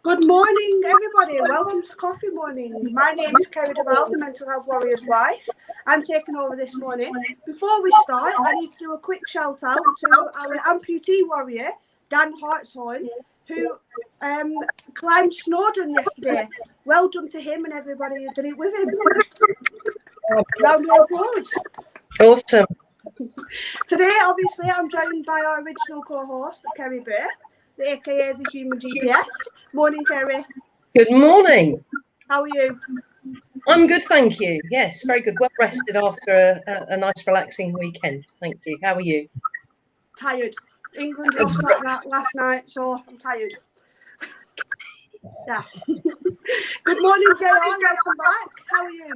Good morning, everybody, and welcome to Coffee Morning. My name is Kerry Duval, the Mental Health Warrior's wife. I'm taking over this morning. Before we start, I need to do a quick shout out to our amputee warrior, Dan Hartshorn, who climbed Snowdon yesterday. Well done to him and everybody who did it with him. Round of applause. Awesome. Today, obviously, I'm joined by our original co-host, Kerry Burr, aka the Human GPS. Morning, Kerry. Good morning. How are you? I'm good, thank you. Yes, very good. Well rested after a nice, relaxing weekend. Thank you. How are you? Tired. England lost last night, so I'm tired. Yeah. Good morning, J.R. Welcome back. How are you?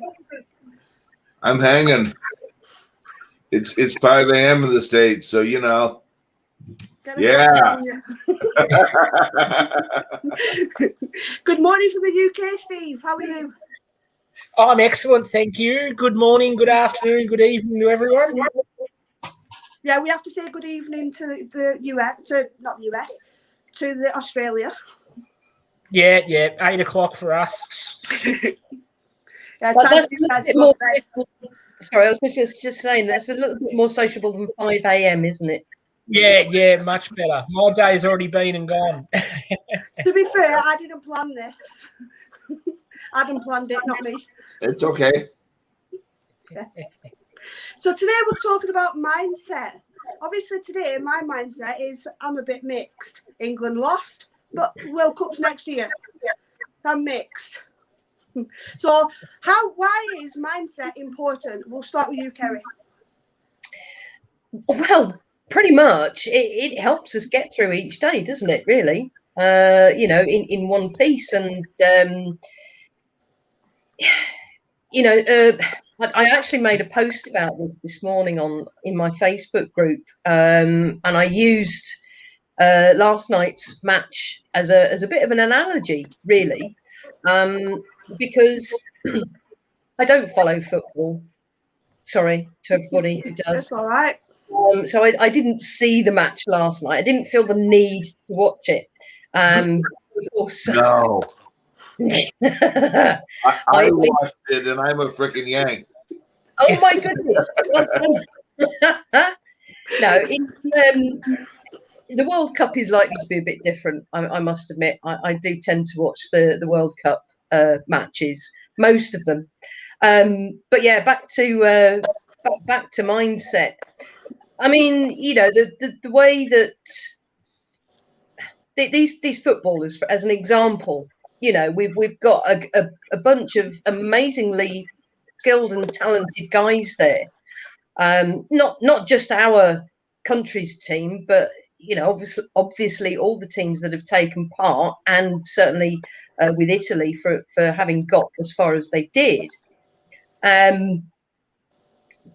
I'm hanging. It's 5 a.m. in the States, so you know. Yeah. Good morning from the UK, Steve. How are you? I'm excellent, thank you. Good morning, good afternoon, good evening to everyone. Yeah, we have to say good evening to the US, not the US, to the Australia. Yeah, 8 o'clock for us. Yeah, sorry, I was just saying that's a little bit more sociable than 5 a.m., isn't it? Yeah, much better. My day's already been and gone. To be fair, I didn't plan this. Adam planned it, not me. It's okay. Yeah. So today we're talking about mindset. Obviously today my mindset is I'm a bit mixed. England lost, but World Cup's next year. I'm mixed. So why is mindset important? We'll start with you, Kerry. Well, pretty much it helps us get through each day, doesn't it, really? In one piece. And I actually made a post about this morning in my Facebook group, and I used last night's match as a bit of an analogy, really, because I don't follow football. Sorry to everybody who does. That's all right. So I didn't see the match last night. I didn't feel the need to watch it. Of course, no. I watched it, and I'm a freaking Yank. Oh my goodness! No, the World Cup is likely to be a bit different. I must admit, I do tend to watch the World Cup matches, most of them. But yeah, back to mindset. I mean, the way that these footballers, as an example, we've got a bunch of amazingly skilled and talented guys there. Not just our country's team, but obviously all the teams that have taken part, and certainly with Italy for having got as far as they did.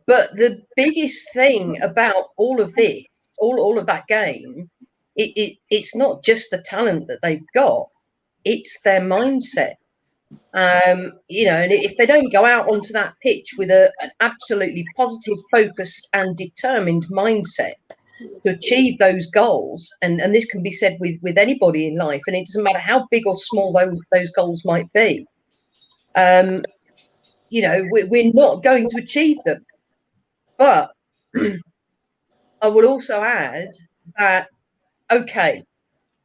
But the biggest thing about all of this, all of that game, it's not just the talent that they've got, it's their mindset. And if they don't go out onto that pitch with an absolutely positive, focused and determined mindset to achieve those goals, and this can be said with anybody in life, and it doesn't matter how big or small those goals might be, we're not going to achieve them. But I would also add that, okay,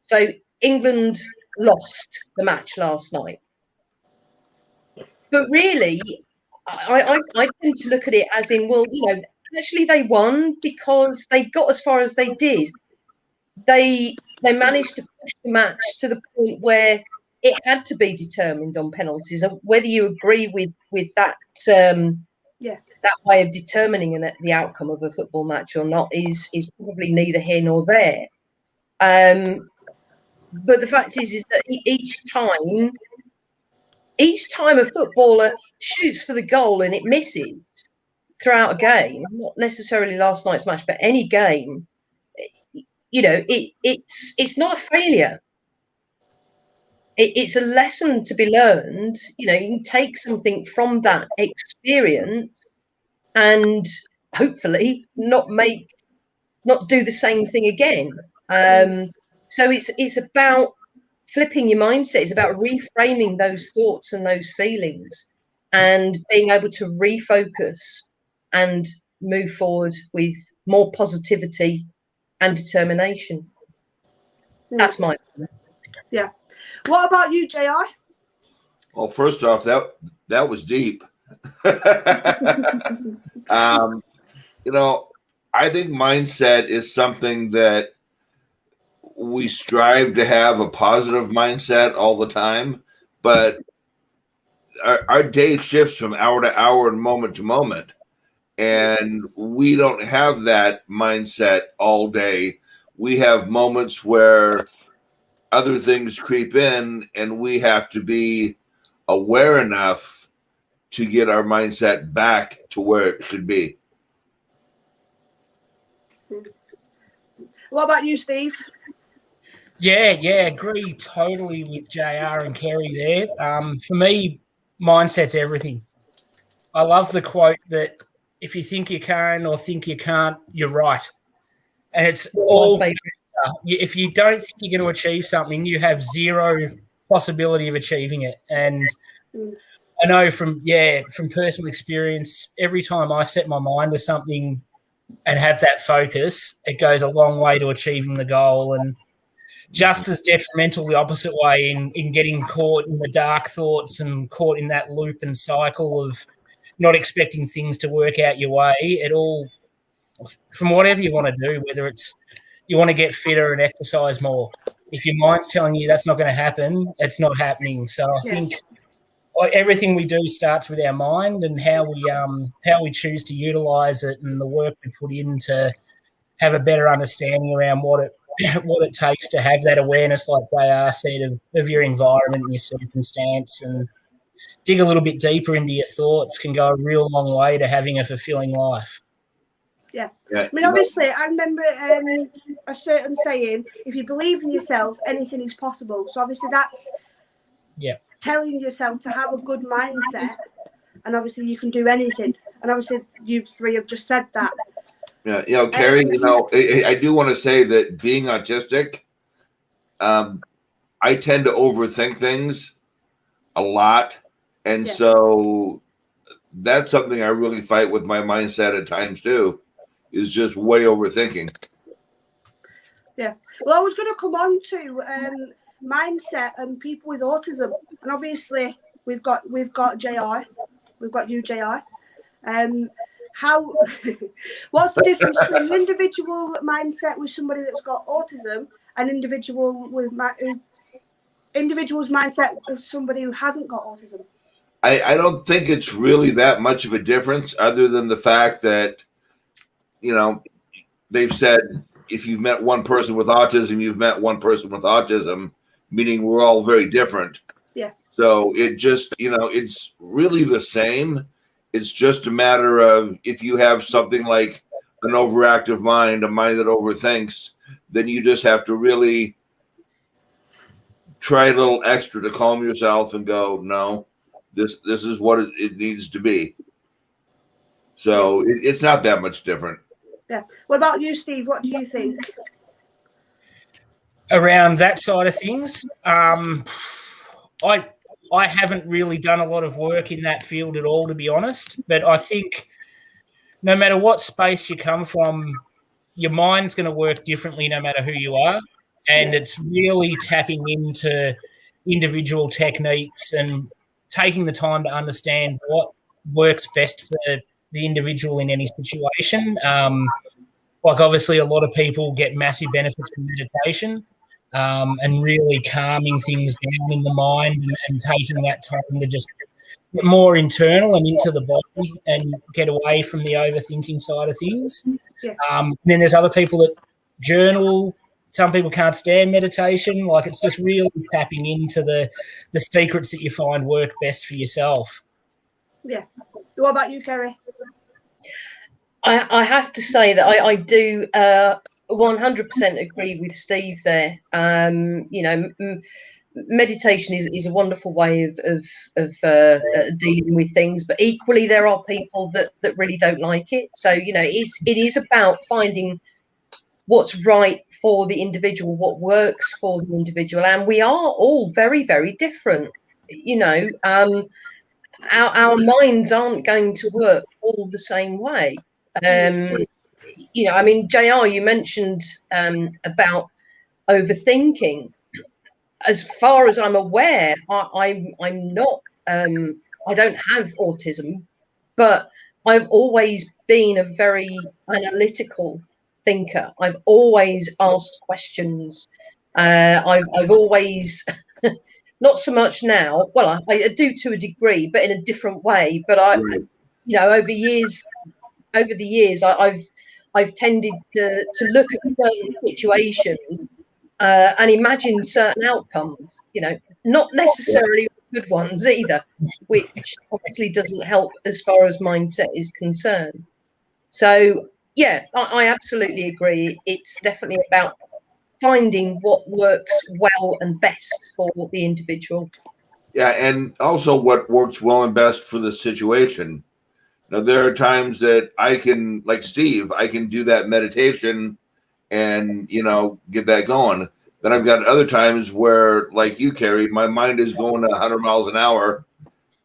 so England lost the match last night. But really, I tend to look at it as in, well, actually they won because they got as far as they did. They managed to push the match to the point where it had to be determined on penalties. And whether you agree with that that way of determining the outcome of a football match or not is probably neither here nor there. But the fact is that each time a footballer shoots for the goal and it misses throughout a game, not necessarily last night's match, but any game, it's not a failure. It's a lesson to be learned. You can take something from that experience and hopefully not do the same thing again. So it's about flipping your mindset. It's about reframing those thoughts and those feelings and being able to refocus and move forward with more positivity and determination. That's my opinion. Yeah. What about you, JR? Well, first off, that was deep. You know, I think mindset is something that we strive to have a positive mindset all the time, but our day shifts from hour to hour and moment to moment. And we don't have that mindset all day. We have moments where other things creep in, and we have to be aware enough to get our mindset back to where it should be. What about you, Steve? Yeah, agree totally with JR and Kerry there. For me, mindset's everything. I love the quote that if you think you can or think you can't, you're right. And it's all, if you don't think you're going to achieve something, you have zero possibility of achieving it. And I know from personal experience, every time I set my mind to something and have that focus, it goes a long way to achieving the goal. And just as detrimental the opposite way in getting caught in the dark thoughts and caught in that loop and cycle of not expecting things to work out your way. It all, from whatever you want to do, whether it's you want to get fitter and exercise more, if your mind's telling you that's not going to happen, it's not happening. So I think everything we do starts with our mind and how we choose to utilize it and the work we put in to have a better understanding around what it takes to have that awareness, like JR said, of your environment and your circumstance, and dig a little bit deeper into your thoughts can go a real long way to having a fulfilling life. Yeah. I mean, obviously, I remember a certain saying, if you believe in yourself, anything is possible. So obviously that's telling yourself to have a good mindset, and obviously you can do anything. And obviously you three have just said that. Yeah, Kerry, I do want to say that being autistic, I tend to overthink things a lot. And so that's something I really fight with my mindset at times too, is just way overthinking. Yeah. Well, I was going to come on to mindset and people with autism. And obviously we've got JR. We've got you, JR. What's the difference between an individual mindset with somebody that's got autism and individual's mindset with somebody who hasn't got autism? I don't think it's really that much of a difference, other than the fact that, they've said if you've met one person with autism, you've met one person with autism, meaning we're all very different. Yeah. So it just, it's really the same. It's just a matter of, if you have something like an overactive mind, a mind that overthinks, then you just have to really try a little extra to calm yourself and go, no, this is what it needs to be. So it's not that much different. Yeah. What about you, Steve? What do you think? Around that side of things, I haven't really done a lot of work in that field at all, to be honest. But I think no matter what space you come from, your mind's going to work differently no matter who you are. And it's really tapping into individual techniques and taking the time to understand what works best for the individual in any situation. Like obviously a lot of people get massive benefits from meditation. And really calming things down in the mind and taking that time to just get more internal and into the body and get away from the overthinking side of things. Yeah. Then there's other people that journal. Some people can't stand meditation. Like it's just really tapping into the secrets that you find work best for yourself. Yeah. What about you, Kerry? I have to say that I do 100% agree with Steve there. Meditation is a wonderful way of dealing with things, but equally there are people that really don't like it. So it is about finding what's right for the individual, what works for the individual. And we are all very, very different. You know, our minds aren't going to work all the same way. You know, I mean, JR, you mentioned about overthinking. As far as I'm aware, I'm not. I don't have autism, but I've always been a very analytical thinker. I've always asked questions. I've always, not so much now. Well, I do to a degree, but in a different way. But Right. you know, over the years, I've tended to look at certain situations and imagine certain outcomes. You know, not necessarily good ones either, which obviously doesn't help as far as mindset is concerned. So yeah, I absolutely agree. It's definitely about finding what works well and best for the individual. Yeah, and also what works well and best for the situation. Now, there are times that I can, like Steve, I can do that meditation and, you know, get that going. Then I've got other times where, like you, Kerry, my mind is going 100 miles an hour.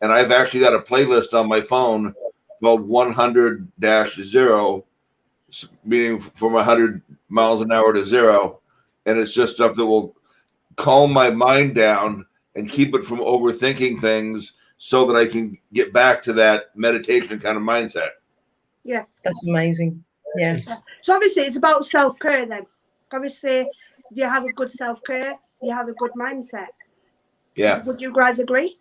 And I've actually got a playlist on my phone called 100-0, meaning from 100 miles an hour to zero. And it's just stuff that will calm my mind down and keep it from overthinking things so that I can get back to that meditation kind of mindset. Yeah. That's amazing. Yeah. So obviously it's about self-care then. Obviously you have a good self-care, you have a good mindset. Yeah. Would you guys agree?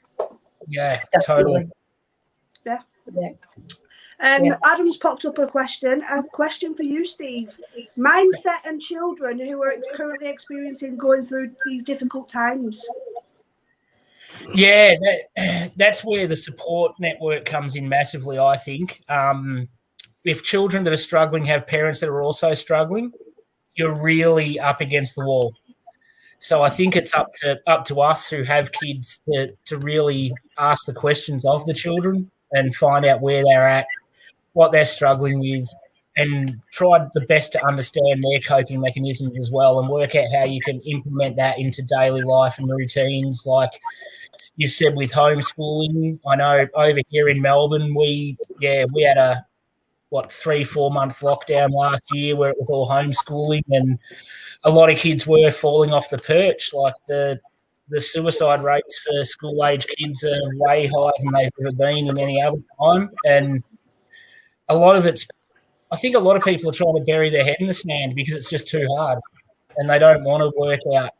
Yeah, Definitely. totally. Yeah. Yeah. Adam's popped up a question for you, Steve. Mindset and children who are currently going through these difficult times. Yeah, that's where the support network comes in massively, I think. If children that are struggling have parents that are also struggling, you're really up against the wall. So I think it's up to us who have kids to really ask the questions of the children and find out where they're at, what they're struggling with, and try the best to understand their coping mechanisms as well and work out how you can implement that into daily life and routines. Like you said with homeschooling, I know over here in Melbourne, we had a 3-4 month lockdown last year where it was all homeschooling, and a lot of kids were falling off the perch. Like the suicide rates for school age kids are way higher than they've ever been in any other time. And a lot of it's, I think a lot of people are trying to bury their head in the sand because it's just too hard and they don't want to work out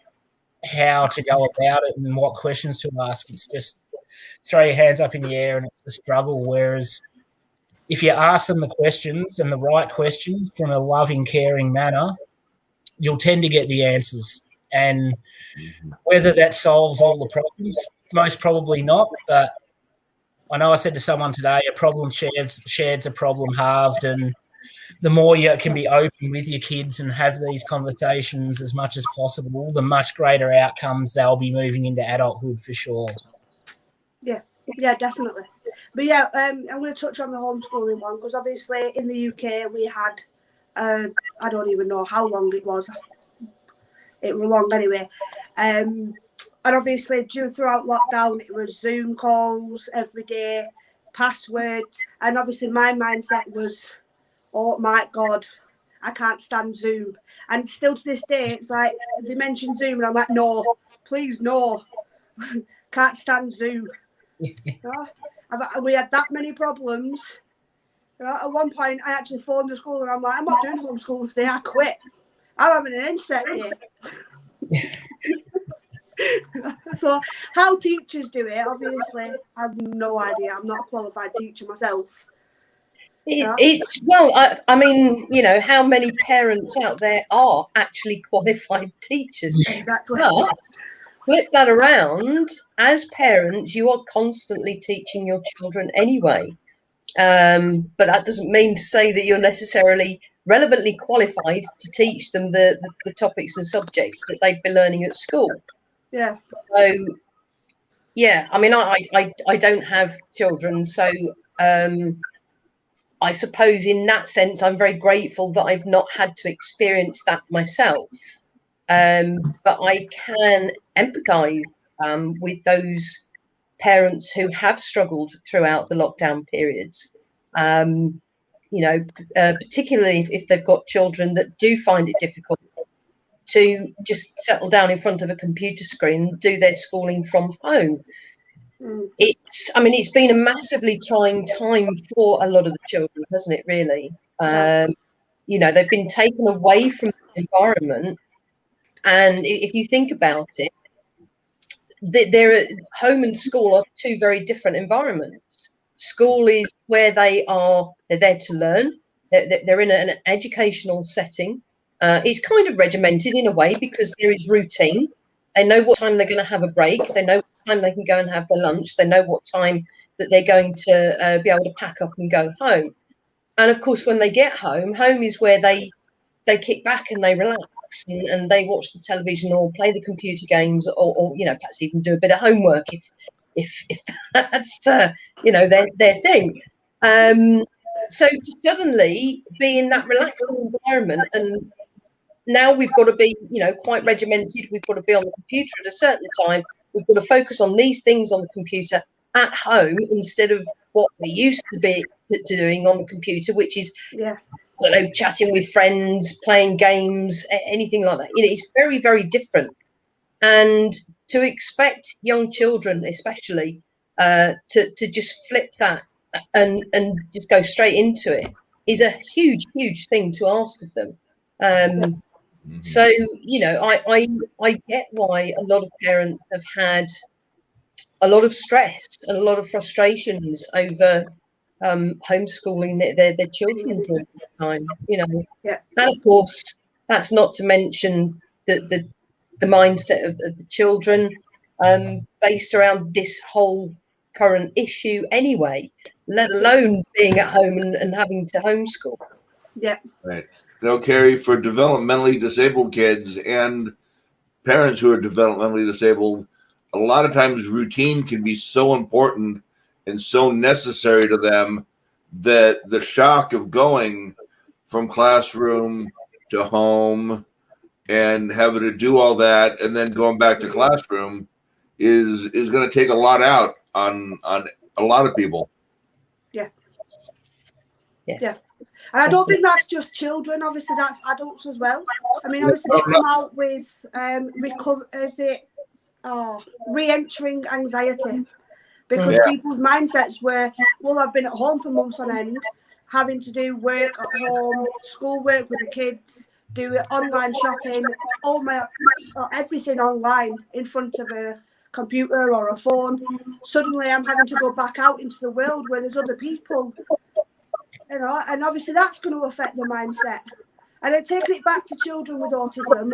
how to go about it and what questions to ask. It's just throw your hands up in the air and it's a struggle. Whereas if you ask them the questions and the right questions from a loving, caring manner, you'll tend to get the answers. And whether that solves all the problems, most probably not. But I know I said to someone today, a problem shared's a problem halved. And the more you can be open with your kids and have these conversations as much as possible, the much greater outcomes they'll be moving into adulthood for sure. Yeah, definitely. But yeah, I'm going to touch on the homeschooling one because obviously in the UK we had, I don't even know how long it was. It was long anyway. And obviously throughout lockdown, it was Zoom calls every day, passwords. And obviously my mindset was, oh my God, I can't stand Zoom. And still to this day, it's like they mention Zoom and I'm like, no, please, no. Can't stand Zoom. We had that many problems. At one point, I actually phoned the school and I'm like, I'm not doing homeschool today. I quit. I'm having an inset day. So how teachers do it, obviously, I have no idea. I'm not a qualified teacher myself. It's I mean, you know, how many parents out there are actually qualified teachers? Exactly. But flip that around, as parents, you are constantly teaching your children anyway. But that doesn't mean to say that you're necessarily relevantly qualified to teach them the topics and subjects that they'd be learning at school. Yeah. So, yeah, I mean, I don't have children, so I suppose in that sense, I'm very grateful that I've not had to experience that myself. But I can empathise with those parents who have struggled throughout the lockdown periods. Particularly if they've got children that do find it difficult to just settle down in front of a computer screen and do their schooling from home. It's been a massively trying time for a lot of the children, hasn't it, really? They've been taken away from the environment. And if you think about it, home and school are two very different environments. School is where they're there to learn. They're in an educational setting. It's kind of regimented in a way because there is routine. They know what time they're going to have a break. They know what time they can go and have their lunch. They know what time that they're going to be able to pack up and go home. And of course, when they get home is where they kick back and they relax and they watch the television or play the computer games or perhaps even do a bit of homework if that's their thing. So to suddenly be in that relaxing environment, and now we've got to be quite regimented. We've got to be on the computer at a certain time. We've got to focus on these things on the computer at home instead of what we used to be doing on the computer, which is chatting with friends, playing games, anything like that. It's very, very different. And to expect young children, especially, to just flip that and just go straight into it is a huge, huge thing to ask of them. So, I get why a lot of parents have had a lot of stress and a lot of frustrations over homeschooling their children during the time, And of course, that's not to mention the mindset of the children based around this whole current issue anyway, let alone being at home and having to homeschool. Yeah. Right. Kerry, for developmentally disabled kids and parents who are developmentally disabled, a lot of times routine can be so important and so necessary to them that the shock of going from classroom to home and having to do all that and then going back to classroom is going to take a lot out on a lot of people. Yeah. And I don't think that's just children. Obviously, that's adults as well. I mean, obviously, they come out with re-entering anxiety because people's mindsets were, well, I've been at home for months on end, having to do work at home, schoolwork with the kids, do online shopping, everything online in front of a computer or a phone. Suddenly, I'm having to go back out into the world where there's other people. And obviously that's going to affect the mindset. And then taking it back to children with autism,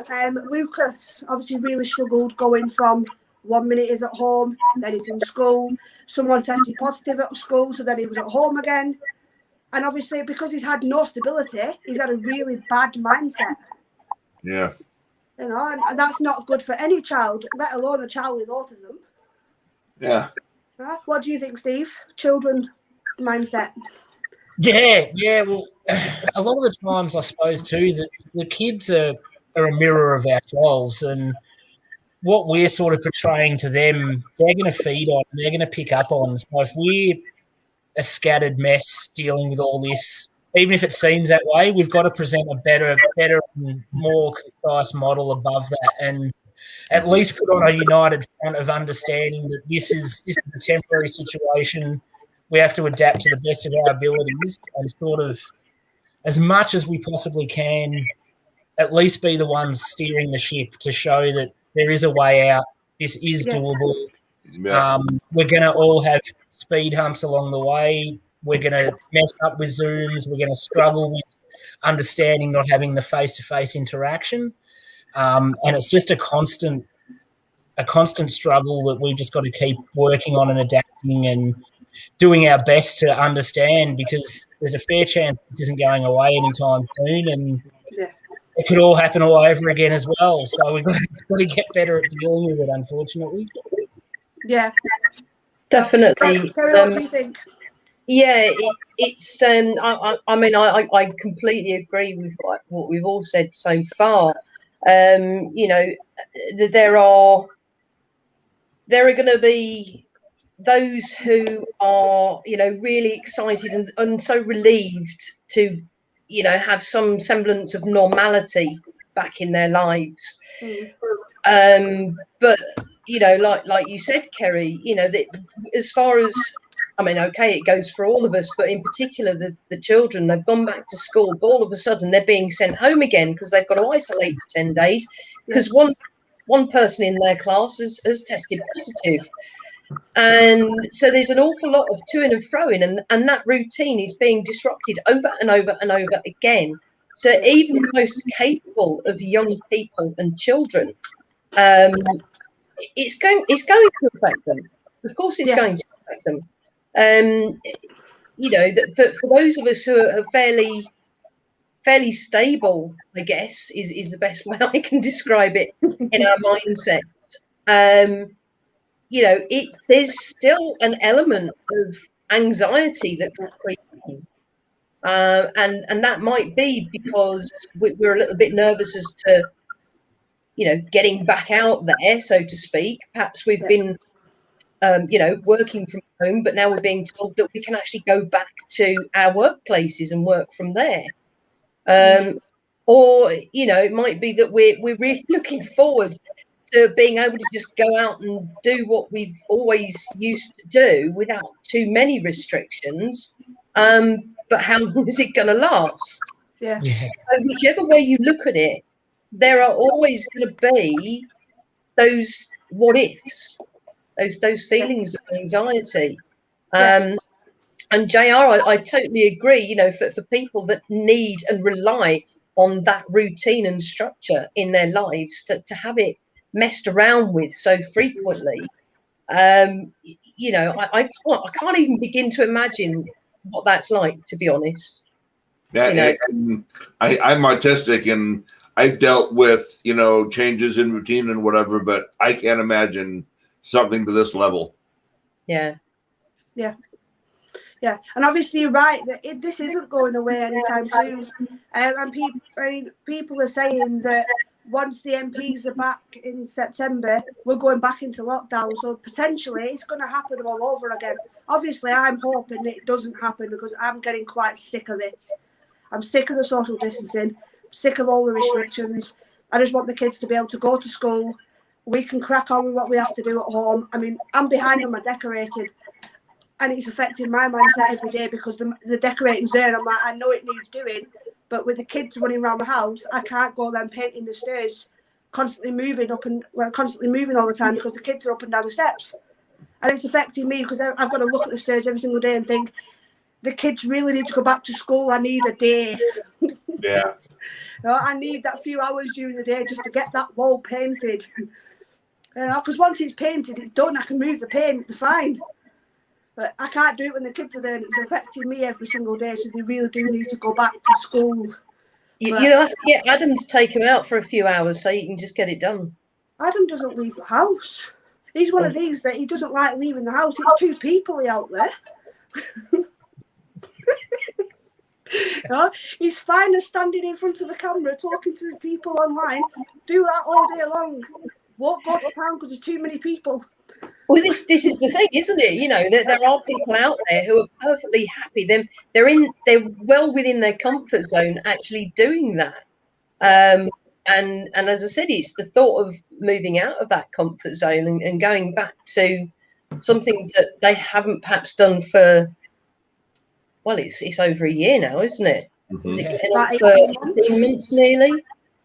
Lucas obviously really struggled going from 1 minute he's at home, then he's in school. Someone tested positive at school, so then he was at home again. And obviously because he's had no stability, he's had a really bad mindset. Yeah. And that's not good for any child, let alone a child with autism. Yeah. Right? What do you think, Steve? Children mindset. Yeah. Well, a lot of the times, I suppose too, that the kids are a mirror of ourselves, and what we're sort of portraying to them, they're going to feed on, they're going to pick up on. So if we're a scattered mess dealing with all this, even if it seems that way, we've got to present a better and more concise model above that, and at least put on a united front of understanding that this is a temporary situation. We have to adapt to the best of our abilities and sort of, as much as we possibly can, at least be the ones steering the ship to show that there is a way out. This is doable. Yeah. We're going to all have speed humps along the way. We're going to mess up with Zooms. We're going to struggle with understanding not having the face-to-face interaction. And it's just a constant struggle that we've just got to keep working on and adapting and doing our best to understand, because there's a fair chance this isn't going away anytime soon, and it could all happen all over again as well. So we've got to get better at dealing with it, unfortunately. Yeah. Definitely. Kerry, what do you think? Yeah, it's. I mean, I completely agree with what we've all said so far. You know, there are going to be those who are, you know, really excited and so relieved to, you know, have some semblance of normality back in their lives. But you know, like you said, Kerry, you know, as far as, I mean, okay, it goes for all of us, but in particular, the children, they've gone back to school, but all of a sudden they're being sent home again because they've got to isolate for 10 days because one person in their class has tested positive. And so there's an awful lot of toing and froing, and that routine is being disrupted over and over and over again. So even the most capable of young people and children, it's going to affect them. Of course, it's going to affect them. You know, that for those of us who are fairly stable, I guess is the best way I can describe it in our mindsets. You know, there's still an element of anxiety that can creep in. And that might be because we're a little bit nervous as to, you know, getting back out there, so to speak. Perhaps we've been, you know, working from home, but now we're being told that we can actually go back to our workplaces and work from there. Or, you know, it might be that we're really looking forward to being able to just go out and do what we've always used to do without too many restrictions. But how long is it going to last? Yeah. So whichever way you look at it, there are always going to be those what ifs, those feelings of anxiety. And JR, I totally agree. You know, for people that need and rely on that routine and structure in their lives, to have it messed around with so frequently, you know, I can't even begin to imagine what that's like, to be honest. Yeah, you know? I'm autistic and I've dealt with, you know, changes in routine and whatever, but I can't imagine something to this level. Yeah. And obviously you're right that this isn't going away anytime soon. And people are saying that once the MPs are back in September, we're going back into lockdown. So potentially it's going to happen all over again. Obviously, I'm hoping it doesn't happen because I'm getting quite sick of this. I'm sick of the social distancing, sick of all the restrictions. I just want the kids to be able to go to school. We can crack on with what we have to do at home. I mean, I'm behind on my decorating. And it's affecting my mindset every day because the decorating's there. And I'm like, I know it needs doing, but with the kids running around the house, I can't go there and painting the stairs, constantly moving all the time because the kids are up and down the steps. And it's affecting me because I've got to look at the stairs every single day and think, the kids really need to go back to school. I need a day. Yeah. I need that few hours during the day just to get that wall painted. Because once it's painted, it's done. I can move the paint, fine. But I can't do it when the kids are there, and it's affecting me every single day. So they really do need to go back to school. You have to get Adam to take him out for a few hours so you can just get it done. Adam doesn't leave the house. He's one of these that he doesn't like leaving the house. It's too peoply out there. He's fine as standing in front of the camera talking to people online. Do that all day long. Won't go to town because there's too many people. Well, this is the thing, isn't it? You know, there are people out there who are perfectly happy. They're well within their comfort zone actually doing that. And as I said, it's the thought of moving out of that comfort zone and going back to something that they haven't perhaps done for, well, it's over a year now, isn't it? Mm-hmm. Is it getting on for 18 months nearly?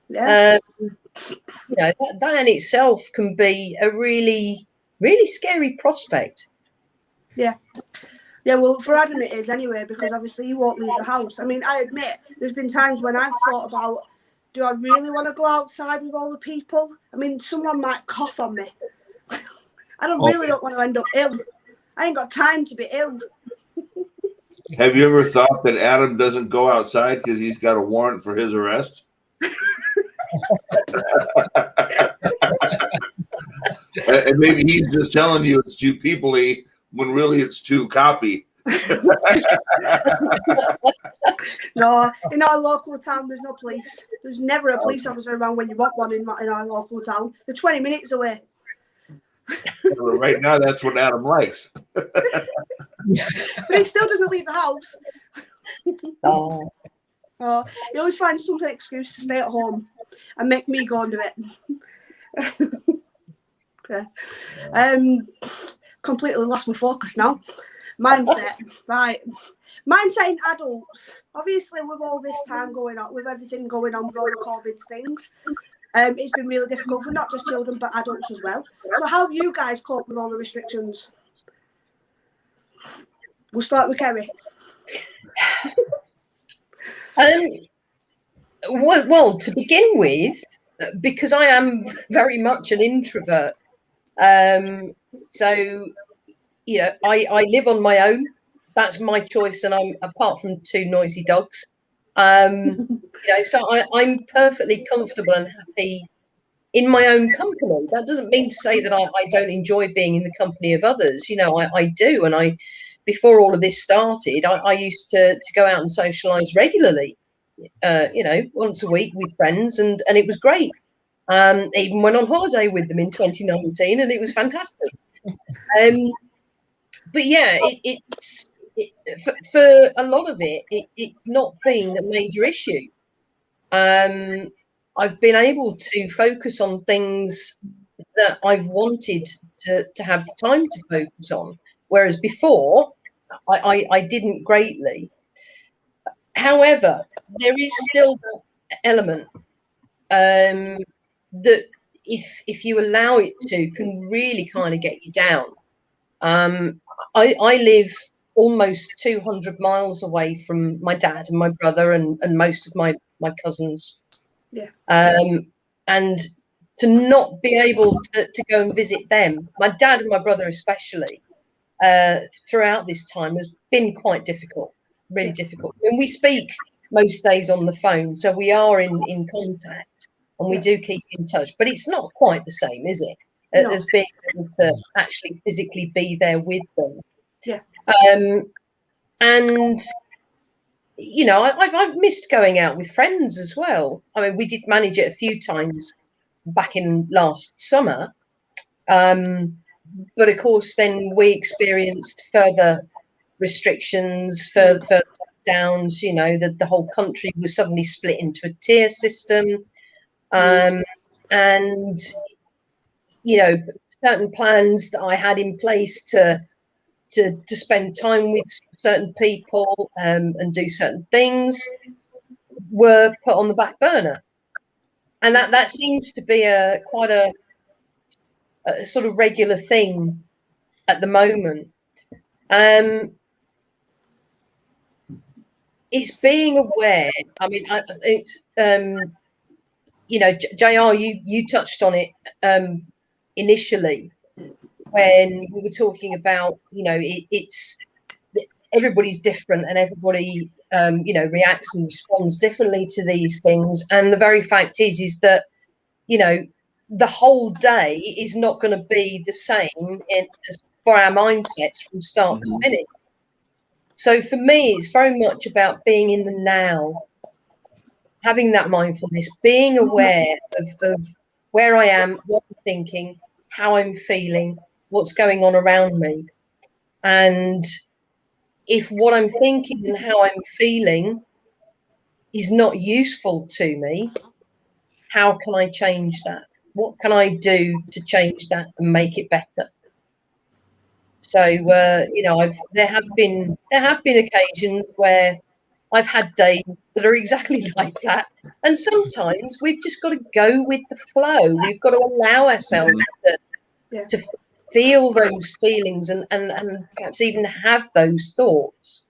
Yeah. You know, that in itself can be a really, really scary prospect. Yeah, well, for Adam it is anyway, because obviously he won't leave the house. I mean, I admit there's been times when I've thought about, do I really want to go outside with all the people? I mean, someone might cough on me. I don't want to end up ill. I ain't got time to be ill. Have you ever thought that Adam doesn't go outside because he's got a warrant for his arrest? And maybe he's just telling you it's too peoply when really it's too copy. No, in our local town, there's no police. There's never a police officer around when you want one in our local town. They're 20 minutes away. Well, right now, that's what Adam likes. But he still doesn't leave the house. Oh, He always finds some excuse to stay at home and make me go and do it. Okay. Completely lost my focus now. Mindset, right. Mindset in adults. Obviously, with all this time going on, with everything going on with all the COVID things, it's been really difficult for not just children, but adults as well. So how have you guys coped with all the restrictions? We'll start with Kerry. Well, to begin with, because I am very much an introvert, so you know, I live on my own. That's my choice, and I'm apart from 2 noisy dogs. You know, so I'm perfectly comfortable and happy in my own company. That doesn't mean to say that I don't enjoy being in the company of others. You know, I do, and before all of this started, I used to go out and socialise regularly. You know, once a week with friends, and it was great. Even went on holiday with them in 2019, and it was fantastic. But yeah, for a lot of it's not been a major issue. I've been able to focus on things that I've wanted to have the time to focus on, whereas before I didn't greatly. However, there is still that element that if you allow it to, can really kind of get you down. I live almost 200 miles away from my dad and my brother and most of my cousins. Yeah. And to not be able to go and visit them, my dad and my brother especially, throughout this time has been quite difficult, really difficult. And we speak most days on the phone, so we are in contact and we do keep in touch, but it's not quite the same, is it? No. As being able to actually physically be there with them. Yeah. And you know, I've missed going out with friends as well. I mean, we did manage it a few times back in last summer, but of course, then we experienced further restrictions, further lockdowns. You know, the whole country was suddenly split into a tier system, and you know, certain plans that I had in place to spend time with certain people and do certain things were put on the back burner, and that seems to be quite a sort of regular thing at the moment. It's being aware. I mean, it's you know, JR, you touched on it initially when we were talking about, you know, it's everybody's different and everybody you know, reacts and responds differently to these things, and the very fact is that, you know, the whole day is not going to be the same for our mindsets from start to finish. So for me, it's very much about being in the now, having that mindfulness, being aware of where I am, what I'm thinking, how I'm feeling, what's going on around me. And if what I'm thinking and how I'm feeling is not useful to me, how can I change that? What can I do to change that and make it better? So you know, there have been occasions where I've had days that are exactly like that, and sometimes we've just got to go with the flow. We've got to allow ourselves to feel those feelings and perhaps even have those thoughts.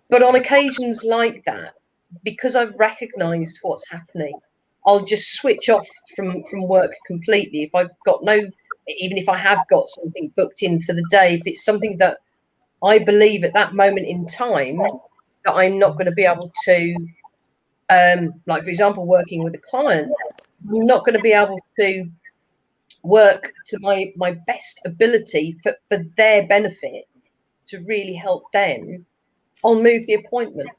But on occasions like that, because I've recognised what's happening, I'll just switch off from work completely. If I've got even if I have got something booked in for the day, if it's something that I believe at that moment in time that I'm not going to be able to, like for example, working with a client, I'm not going to be able to work to my best ability for their benefit, to really help them, I'll move the appointment.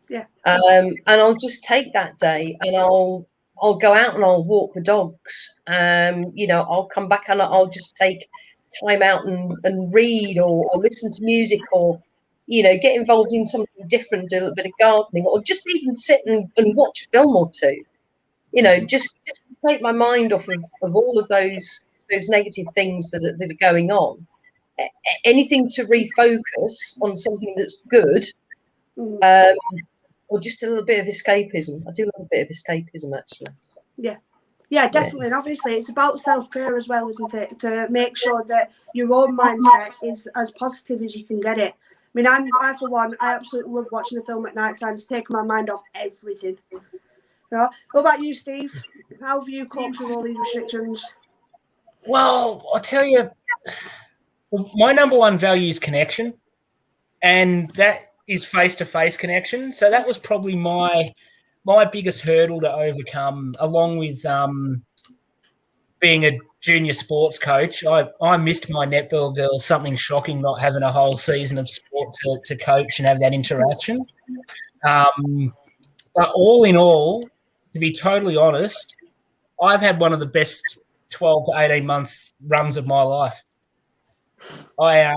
Yeah. And I'll just take that day, and I'll go out and I'll walk the dogs. I'll come back and I'll just take time out and read or listen to music, or get involved in something different, do a little bit of gardening, or just even sit and watch a film or two. Just take my mind off of all of those negative things that are going on. Anything to refocus on something that's good. Or just a little bit of escapism. I do love a bit of escapism, actually. Yeah, definitely. And obviously, it's about self-care as well, isn't it? To make sure that your own mindset is as positive as you can get it. I mean, I for one, I absolutely love watching a film at night time. It's taking my mind off everything. What about you, Steve? How have you coped with all these restrictions? Well, I'll tell you, my number one value is connection, and that is face-to-face connection. So that was probably my biggest hurdle to overcome, along with being a junior sports coach. I missed my netball girls, something shocking, not having a whole season of sport to coach and have that interaction. But all in all, to be totally honest, I've had one of the best 12 to 18 months runs of my life. I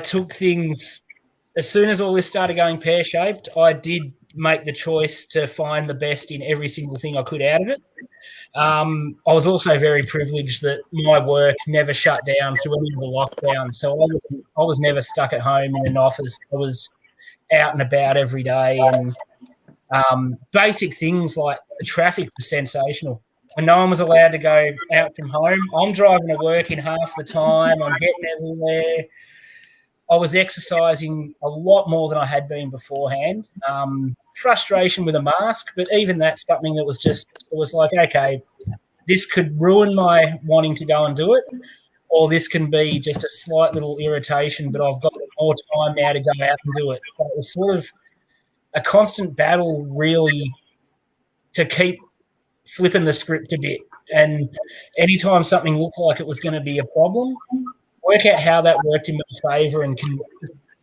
took things, as soon as all this started going pear-shaped, I did make the choice to find the best in every single thing I could out of it. I was also very privileged that my work never shut down through any of the lockdown. So I was never stuck at home in an office. I was out and about every day, and basic things like the traffic was sensational. When no one was allowed to go out from home, I'm driving to work in half the time. I'm getting everywhere. I was exercising a lot more than I had been beforehand. Frustration with a mask, but even that's something that it was like, okay, this could ruin my wanting to go and do it, or this can be just a slight little irritation, but I've got more time now to go out and do it. So it was sort of a constant battle, really, to keep flipping the script a bit. And anytime something looked like it was going to be a problem, work out how that worked in my favour, and can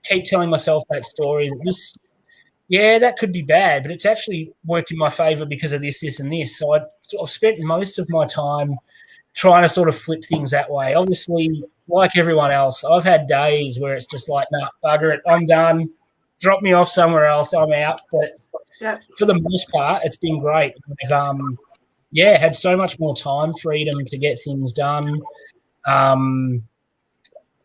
keep telling myself that story that that could be bad, but it's actually worked in my favour because of this, this, and this. So I've spent most of my time trying to sort of flip things that way. Obviously, like everyone else, I've had days where it's just like, nah, bugger it, I'm done. Drop me off somewhere else, I'm out. But for the most part, it's been great. I've had so much more time freedom to get things done.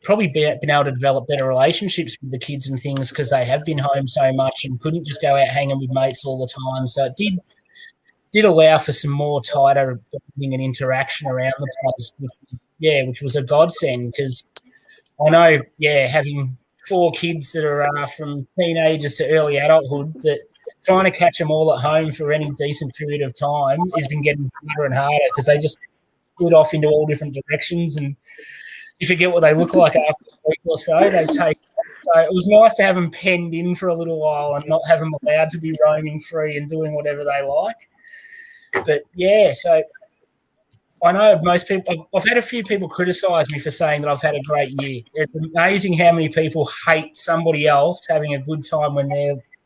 Probably been able to develop better relationships with the kids and things because they have been home so much and couldn't just go out hanging with mates all the time. So it did allow for some more tighter bonding and interaction around the place, which was a godsend, because I know, having 4 kids that are from teenagers to early adulthood, that trying to catch them all at home for any decent period of time has been getting harder and harder because they just split off into all different directions, and you forget what they look like after a week or so. So it was nice to have them penned in for a little while and not have them allowed to be roaming free and doing whatever they like. But so I know most people, I've had a few people criticise me for saying that I've had a great year. It's amazing how many people hate somebody else having a good time when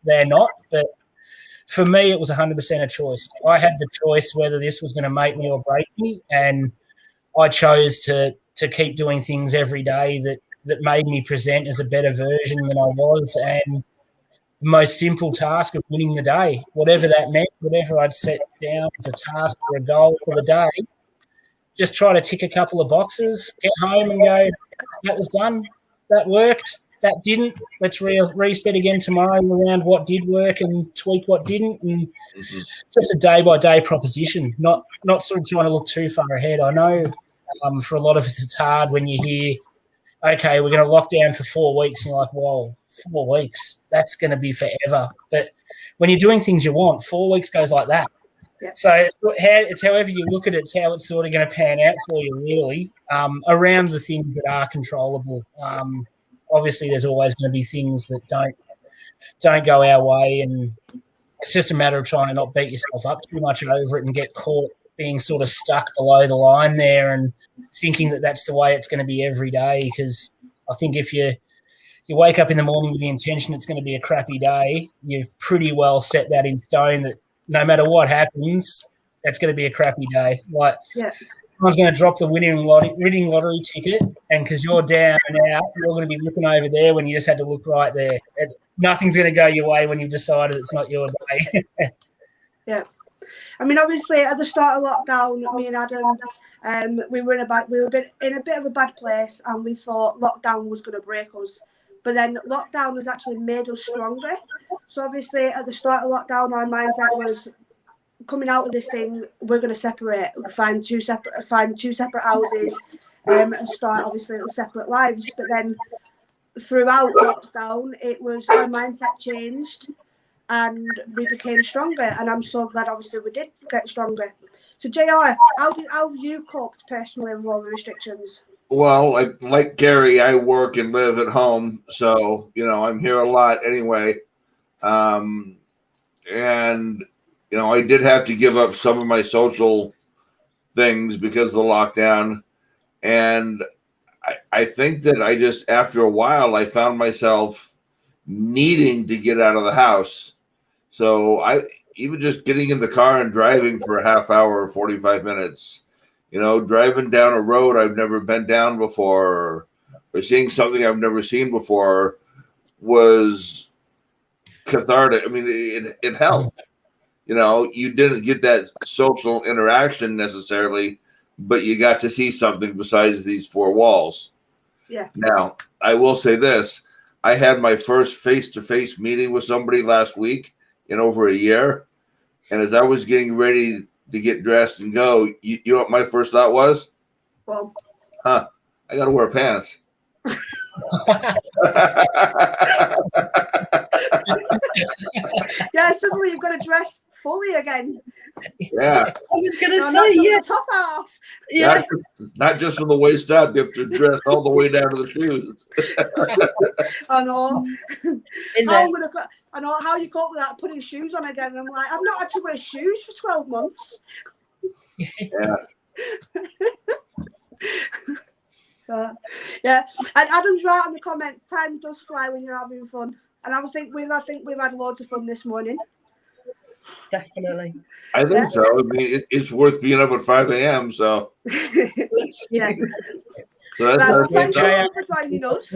they're not. But for me, it was 100% a choice. I had the choice whether this was going to make me or break me, and I chose to keep doing things every day that made me present as a better version than I was, and the most simple task of winning the day, whatever that meant, whatever I'd set down as a task or a goal for the day, just try to tick a couple of boxes, get home and go, that was done, that worked, that didn't, let's reset again tomorrow around what did work and tweak what didn't, and just a day-by-day proposition, not sort of trying to look too far ahead. I know for a lot of us it's hard when you hear, okay, we're going to lock down for 4 weeks, and you're like, whoa, 4 weeks, that's going to be forever. But when you're doing things you want, 4 weeks goes like that. Yeah. So it's however you look at it, it's how it's sort of going to pan out for you, really, around the things that are controllable. Obviously, there's always going to be things that don't go our way, and it's just a matter of trying to not beat yourself up too much over it and get caught being sort of stuck below the line there and thinking that that's the way it's going to be every day, because I think if you wake up in the morning with the intention it's going to be a crappy day, you've pretty well set that in stone that no matter what happens, that's going to be a crappy day. Like, someone's going to drop the winning lottery ticket, and because you're down and out, you're going to be looking over there when you just had to look right there. Nothing's going to go your way when you've decided it's not your day. Yeah. I mean, obviously, at the start of lockdown, me and Adam, we were in a bit of a bad place, and we thought lockdown was going to break us. But then lockdown has actually made us stronger. So obviously, at the start of lockdown, our mindset was coming out of this thing, we're going to separate, find two separate houses, and start obviously little separate lives. But then throughout lockdown, it was our mindset changed. And we became stronger, and I'm so glad. Obviously, we did get stronger. So, JR, how have you coped personally with all the restrictions? Well, like Kerry, I work and live at home, so I'm here a lot anyway. And I did have to give up some of my social things because of the lockdown, and I think that I just after a while I found myself needing to get out of the house. So I even just getting in the car and driving for a half hour or 45 minutes, driving down a road I've never been down before or seeing something I've never seen before was cathartic. I mean, it helped. You didn't get that social interaction necessarily, but you got to see something besides these four walls. Yeah. Now, I will say this. I had my first face-to-face meeting with somebody last week in over a year. And as I was getting ready to get dressed and go, you know what my first thought was? Well, I got to wear pants. Yeah, suddenly you've got to dress fully again. Yeah. I was going to No, say, not just yeah. the top half. Yeah. Not just from the waist up, you have to dress all the way down to the shoes. I know. In there. I know how you cope with that, putting shoes on again. And I'm like, I've not had to wear shoes for 12 months. Yeah. Yeah. And Adam's right on the comment. Time does fly when you're having fun. And I think we've had loads of fun this morning. Definitely. I think so. I mean, it's worth being up at 5 a.m. So, Yeah. so that's Well, that's thank you all for joining us.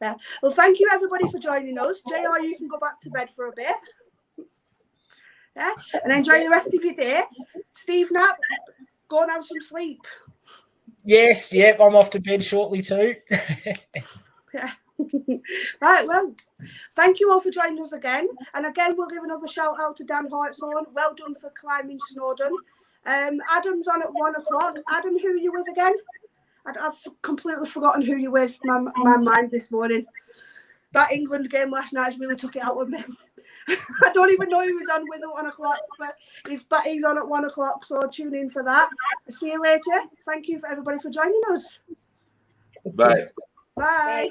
Yeah. Well, thank you everybody for joining us. JR, you can go back to bed for a bit. Yeah. And enjoy the rest of your day. Steve Knapp, go and have some sleep. Yes, yep, I'm off to bed shortly too. Yeah. Right, well, thank you all for joining us again. And again, we'll give another shout out to Dan Hartshorn. Well done for climbing Snowdon. Adam's on at 1 o'clock. Adam, who are you with again? I've completely forgotten who you're with. My mind this morning. That England game last night really took it out of me. I don't even know who he's on with at 1 o'clock, but he's on at 1 o'clock, so tune in for that. See you later. Thank you for everybody for joining us. Bye. Bye.